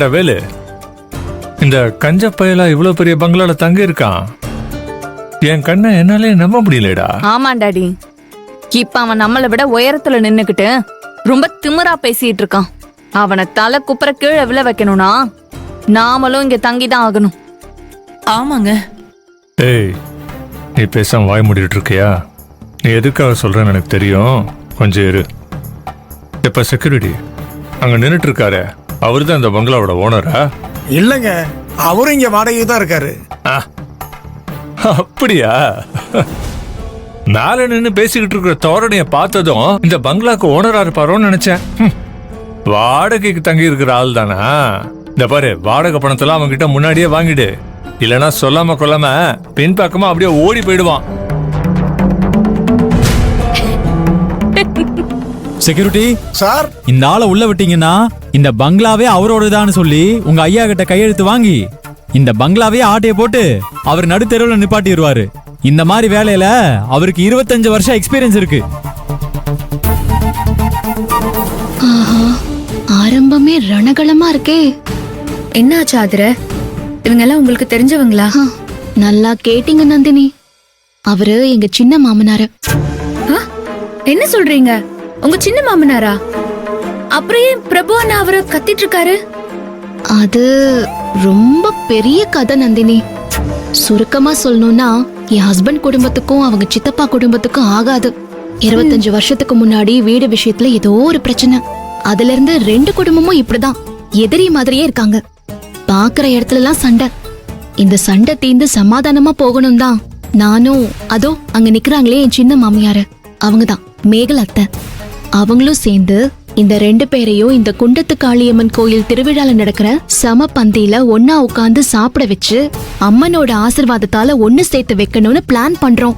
கேட்டா வேலு, இந்த கஞ்ச பயலா இவ்வளவு பெரிய பங்களால தங்கி இருக்கான். என் கண்ணை என்னாலே நம்ப முடியலடா. ஆமா டாடி, இப்ப அவன் நம்மளை விட உயரத்துல நின்னுக்கிட்டு ரொம்ப திமிரா பேசிட்டு இருக்கான். அவனை தலை குப்புற கீழே விழ வைக்கணும்னா நாமளும் இங்க தங்கிதான் ஆகணும். ஆமாங்க. ஏய், நீ பேசாம வாய் மூடிட்டு இருக்கியா? நீ எதுக்காக சொல்றேன்னு எனக்கு தெரியும், கொஞ்சம் இரு. இப்ப செக்யூரிட்டி அங்க நின்னுட்டு இருக்காரு, அவருதான் இந்த பங்களாவோட ஓனரா? இல்லங்க, அவரும் இங்க வாடகைக்கு தான் இருக்காரு. அப்படியா? மேல நின்னு பேசிக்கிட்டு இருக்கிற தோரணைய பார்த்ததும் இந்த பங்களாக்கு ஓனரா இருப்பாரோன்னு நினைச்சேன். வாடகைக்கு தங்கி இருக்கிற ஆள் தானா? இந்த பாரு, வாடகை பணத்தெல்லாம் அவங்க கிட்ட முன்னாடியே வாங்கிடு, இல்லனா சொல்லாம கொள்ளாம பின்பக்கமா அப்படியே ஓடி போயிடுவான். செக்யூரிட்டி சார், இந்த ஆளை உள்ள விட்டீங்கன்னா இந்த பங்களாவே அவரோடதான்னு சொல்லி உங்க ஐயா கிட்ட கையெழுத்து வாங்கி இந்த பங்களாவே ஆட்டைய போட்டு அவர் நடுத்தெருவுல நிப்பாட்டிடுவாரு. இந்த மாதிரி வேலையில அவருக்கு 25 வருஷம் எக்ஸ்பீரியன்ஸ் இருக்கு. ஆரம்பமே ரணகளமா இருக்கே. என்ன ஆச்சு ஆதிர? இவங்க எல்லாம் உங்களுக்கு தெரிஞ்சவங்களா? நல்லா கேட்டீங்க நந்தினி, அவரு எங்க சின்ன மாமனாரு. என்ன சொல்றீங்க? உங்க சின்ன மாமனாரா? அப்புறம் ஏன் பிரபு அண்ணா அவரு கத்திட்டு இருக்காரு? அது ரொம்ப பெரிய கதை நந்தினி. சுருக்கமா சொல்லணும்னா, என் ஹஸ்பண்ட் குடும்பத்துக்கும் அவங்க சித்தப்பா குடும்பத்துக்கும் ஆகாது. 25 வருஷத்துக்கு முன்னாடி வீடு விஷயத்துல ஏதோ ஒரு பிரச்சனை. அதுல இருந்து 2 குடும்பமும் இப்படிதான் எதிரி மாதிரியே இருக்காங்க. பாக்குற இடத்துல எல்லாம் சண்டை. இந்த சண்டை தீர்ந்து சமாதானமா போகணும் தான் நானும், அதோ அங்க நிக்கிறாங்களே என் சின்ன மாமியாரு, அவங்கதான் மேகல் அத்தை, அவங்களும் சேர்ந்து இந்த 2 பேரையும் இந்த குண்டத்து காளியம்மன் கோயில் திருவிழால நடக்கிற சம பந்தியில ஒன்னா உட்கார்ந்து சாப்பிட வச்சு அம்மனோட ஆசிர்வாதத்தால ஒண்ணு சேர்த்து வைக்கணும்னு பிளான் பண்றோம்.